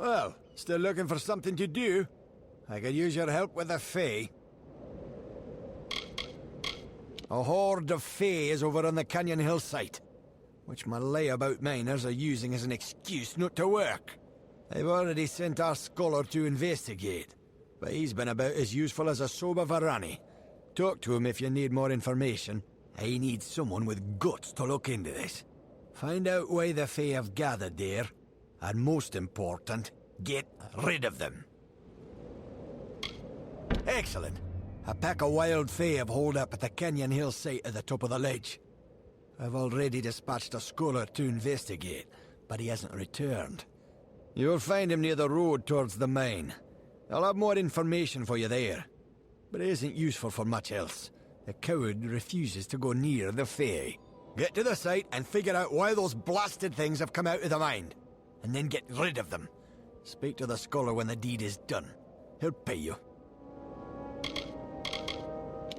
Well, still looking for something to do? I could use your help with the Fae. A horde of Fae is over on the Canyon Hill site, which my layabout miners are using as an excuse not to work. They've already sent our scholar to investigate, but he's been about as useful as a sober Varani. Talk to him if you need more information. I need someone with guts to look into this. Find out why the Fae have gathered there, and most important, get rid of them. Excellent. A pack of wild Fae have holed up at the Canyon Hill site at the top of the ledge. I've already dispatched a scholar to investigate, but he hasn't returned. You'll find him near the road towards the mine. I'll have more information for you there, but it isn't useful for much else. The coward refuses to go near the Fae. Get to the site and figure out why those blasted things have come out of the mine, and then get rid of them. Speak to the scholar when the deed is done. He'll pay you.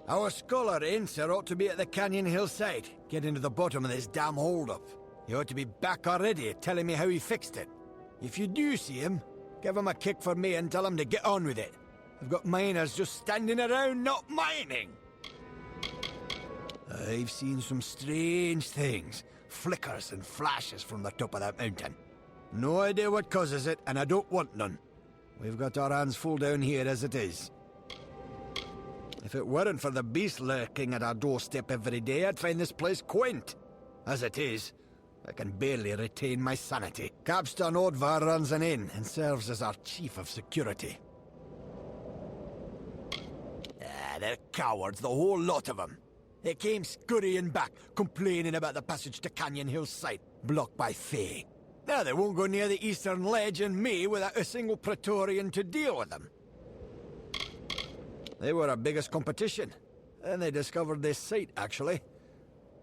Our scholar, Incer, ought to be at the Canyon Hill site, getting to the bottom of this damn hold-up. He ought to be back already, telling me how he fixed it. If you do see him, give him a kick for me and tell him to get on with it. I've got miners just standing around not mining. I've seen some strange things. Flickers and flashes from the top of that mountain. No idea what causes it, and I don't want none. We've got our hands full down here as it is. If it weren't for the beast lurking at our doorstep every day, I'd find this place quaint. As it is, I can barely retain my sanity. Capstan Odvar runs an inn and serves as our chief of security. They're cowards, the whole lot of them. They came scurrying back, complaining about the passage to Canyon Hill site, blocked by Fae. Now they won't go near the eastern ledge and me without a single Praetorian to deal with them. They were our biggest competition, and they discovered this site, actually.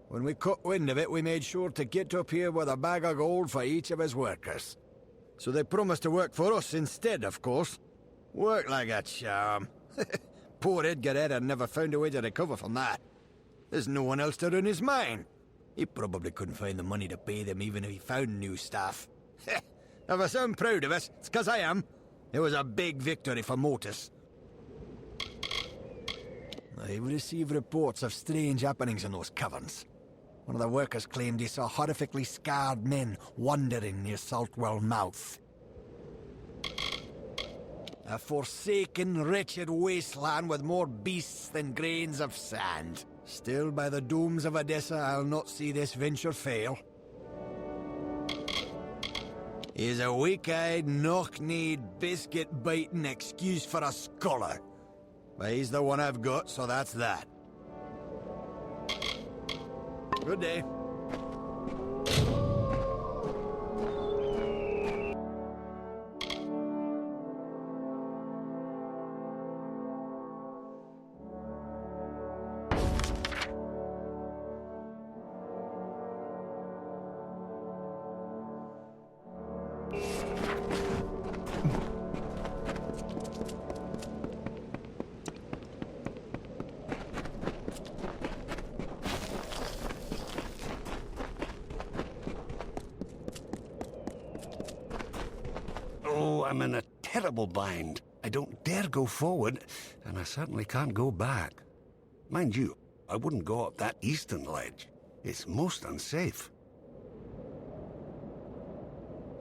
When we caught wind of it, we made sure to get up here with a bag of gold for each of his workers. So they promised to work for us instead, of course. Work like a charm. Poor Edgar Edder never found a way to recover from that. There's no one else to run his mine. He probably couldn't find the money to pay them even if he found new staff. If I sound proud of us, it's 'cause I am. It was a big victory for Motus. I've received reports of strange happenings in those caverns. One of the workers claimed he saw horrifically scarred men wandering near Saltwell Mouth. A forsaken, wretched wasteland with more beasts than grains of sand. Still, by the dooms of Odessa, I'll not see this venture fail. He's a weak-eyed, knock-kneed, biscuit-biting excuse for a scholar. But he's the one I've got, so that's that. Good day. Oh, I'm in a terrible bind. I don't dare go forward, and I certainly can't go back. Mind you, I wouldn't go up that eastern ledge. It's most unsafe.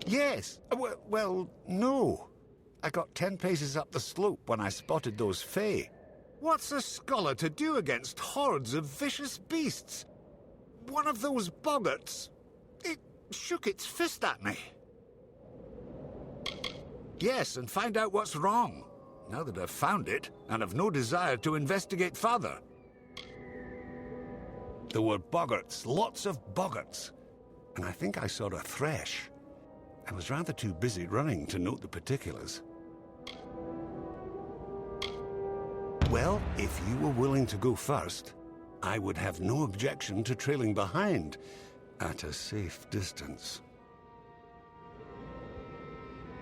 Yes. Well, no. I got 10 paces up the slope when I spotted those Fae. What's a scholar to do against hordes of vicious beasts? One of those boggarts, it shook its fist at me. Yes, and find out what's wrong. Now that I've found it, and have no desire to investigate further. There were boggarts, lots of boggarts. And I think I saw a thresh. I was rather too busy running to note the particulars. Well, if you were willing to go first, I would have no objection to trailing behind at a safe distance.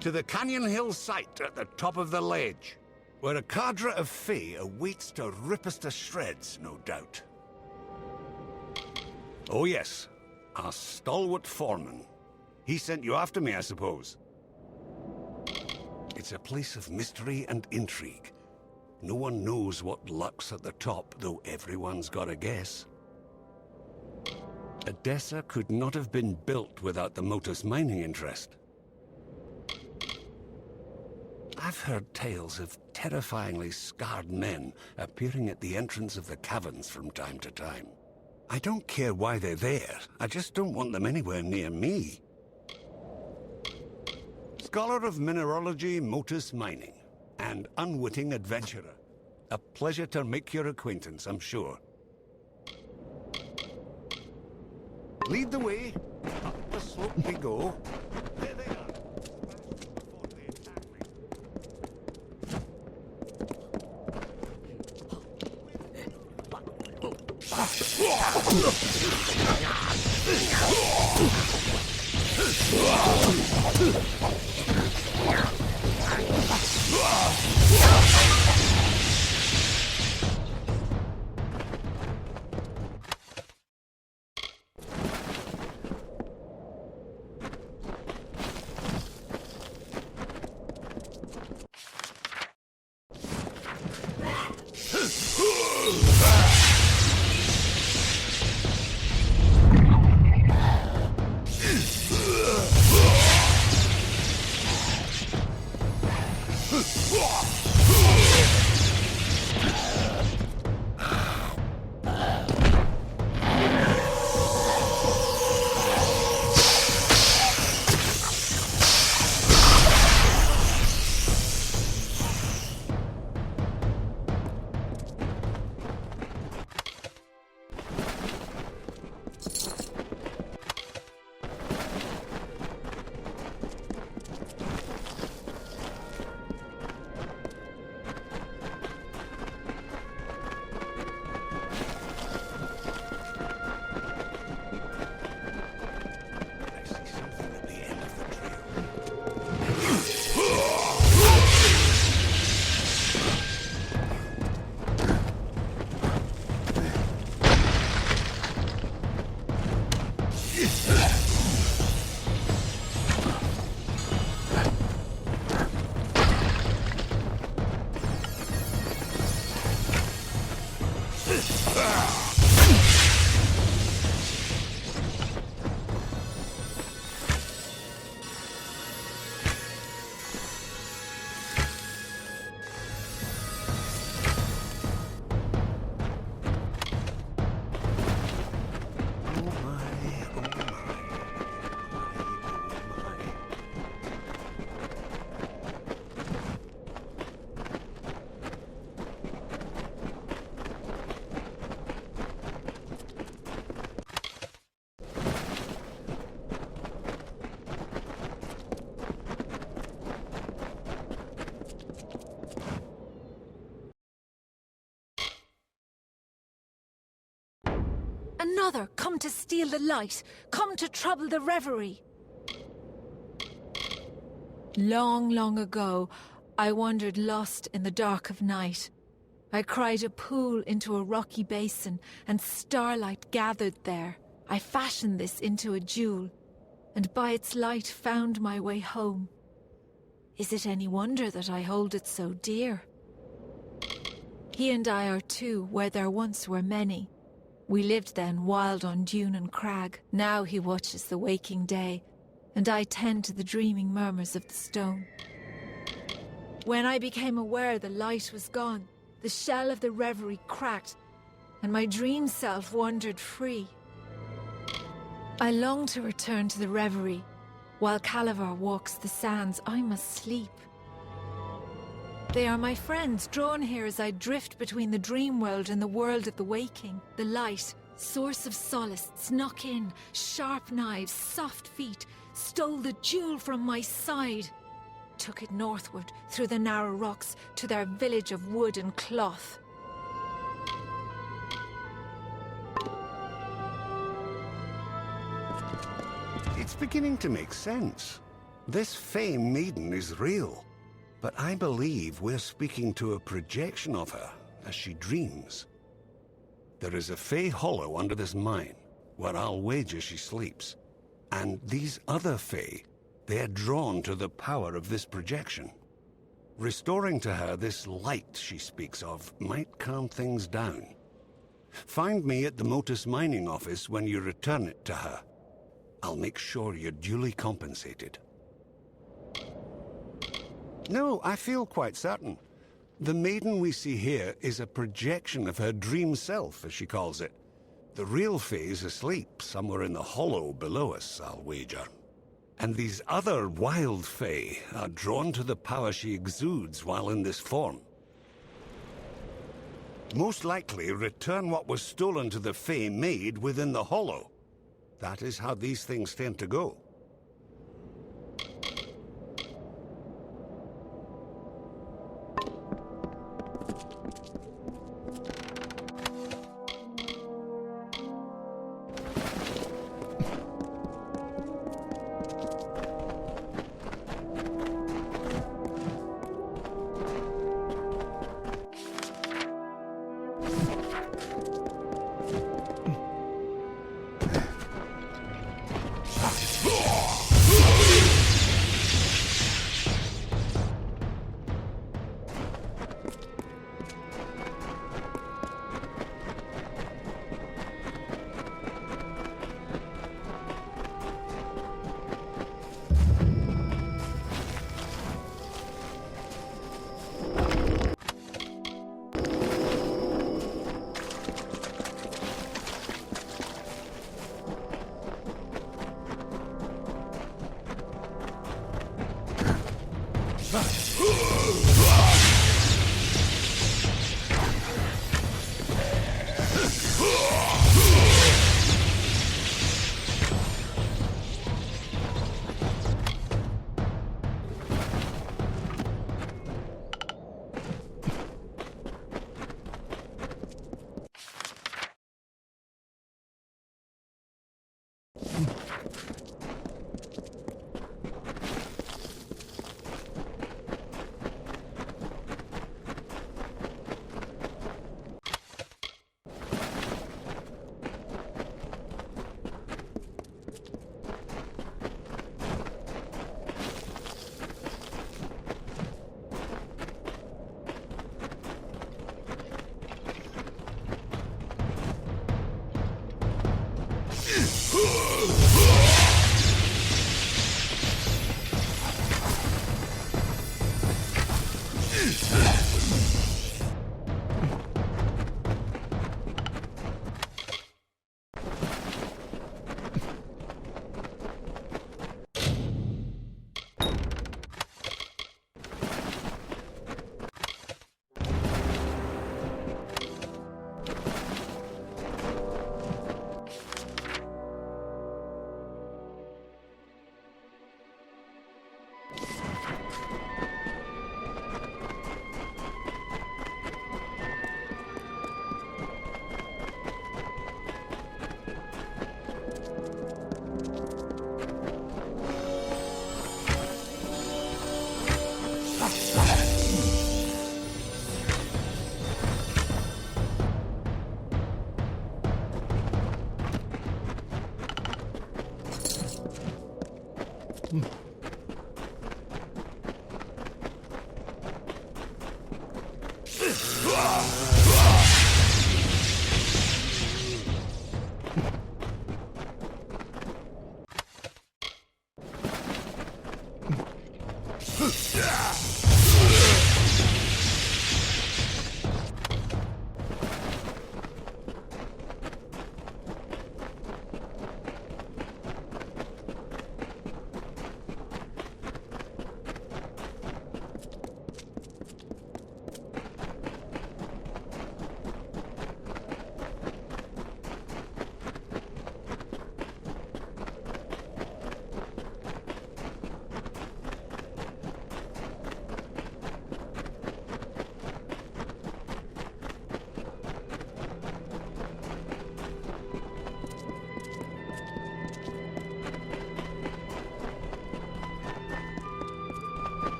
To the Canyon Hill site at the top of the ledge, where a cadre of Fae awaits to rip us to shreds, no doubt. Oh yes, our stalwart foreman. He sent you after me, I suppose. It's a place of mystery and intrigue. No one knows what lurks at the top, though everyone's got a guess. Odessa could not have been built without the Motus mining interest. I've heard tales of terrifyingly scarred men appearing at the entrance of the caverns from time to time. I don't care why they're there, I just don't want them anywhere near me. Scholar of Mineralogy, Motus Mining, and unwitting adventurer. A pleasure to make your acquaintance, I'm sure. Lead the way. Up the slope we go. There they are. Before they attack me. Another, come to steal the light, come to trouble the reverie. Long, long ago, I wandered lost in the dark of night. I cried a pool into a rocky basin, and starlight gathered there. I fashioned this into a jewel, and by its light found my way home. Is it any wonder that I hold it so dear? He and I are two where there once were many. We lived then wild on dune and crag. Now he watches the waking day, and I tend to the dreaming murmurs of the stone. When I became aware the light was gone, the shell of the reverie cracked, and my dream self wandered free. I long to return to the reverie. While Calavar walks the sands, I must sleep. They are my friends, drawn here as I drift between the dream world and the world of the waking. The light, source of solace, snuck in, sharp knives, soft feet, stole the jewel from my side. Took it northward, through the narrow rocks, to their village of wood and cloth. It's beginning to make sense. This Fey maiden is real. But I believe we're speaking to a projection of her, as she dreams. There is a Fey hollow under this mine, where I'll wager she sleeps. And these other Fey, they're drawn to the power of this projection. Restoring to her this light she speaks of might calm things down. Find me at the Motus mining office when you return it to her. I'll make sure you're duly compensated. No, I feel quite certain. The maiden we see here is a projection of her dream self, as she calls it. The real Fae's asleep, somewhere in the hollow below us, I'll wager. And these other wild Fae are drawn to the power she exudes while in this form. Most likely return what was stolen to the Fae made within the hollow. That is how these things tend to go.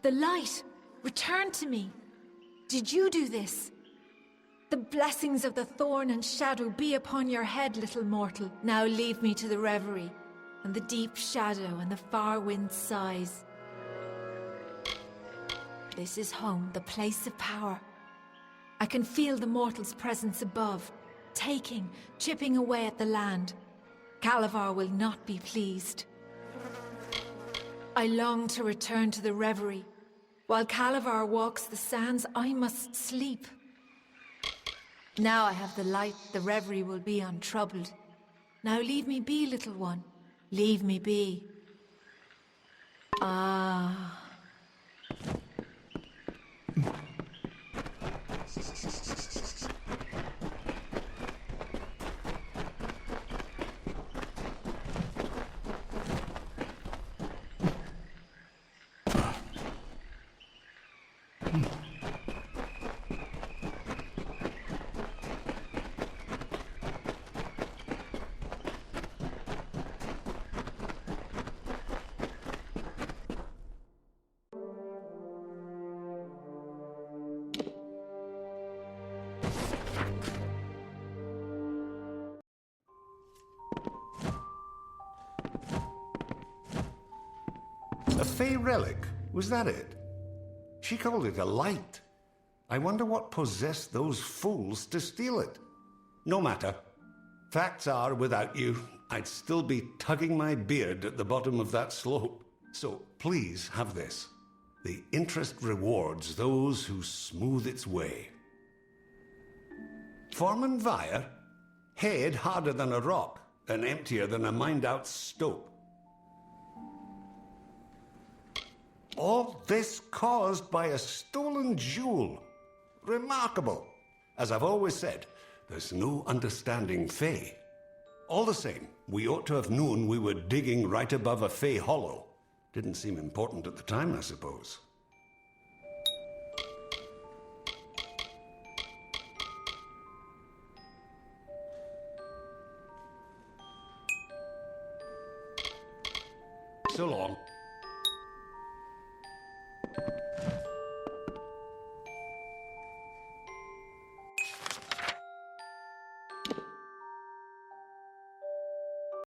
The light! Return to me! Did you do this? The blessings of the thorn and shadow be upon your head, little mortal. Now leave me to the reverie, and the deep shadow and the far wind sighs. This is home, the place of power. I can feel the mortal's presence above, taking, chipping away at the land. Calavar will not be pleased. I long to return to the reverie. While Calavar walks the sands, I must sleep. Now I have the light, the reverie will be untroubled. Now leave me be, little one. Leave me be. Ah. A Fey relic? Was that it? She called it a light. I wonder what possessed those fools to steal it. No matter. Facts are, without you, I'd still be tugging my beard at the bottom of that slope. So please have this. The interest rewards those who smooth its way. Foreman Vire? Head harder than a rock, and emptier than a mined-out stope. All this caused by a stolen jewel. Remarkable. As I've always said, there's no understanding Fey. All the same, we ought to have known we were digging right above a Fey hollow. Didn't seem important at the time, I suppose. So long.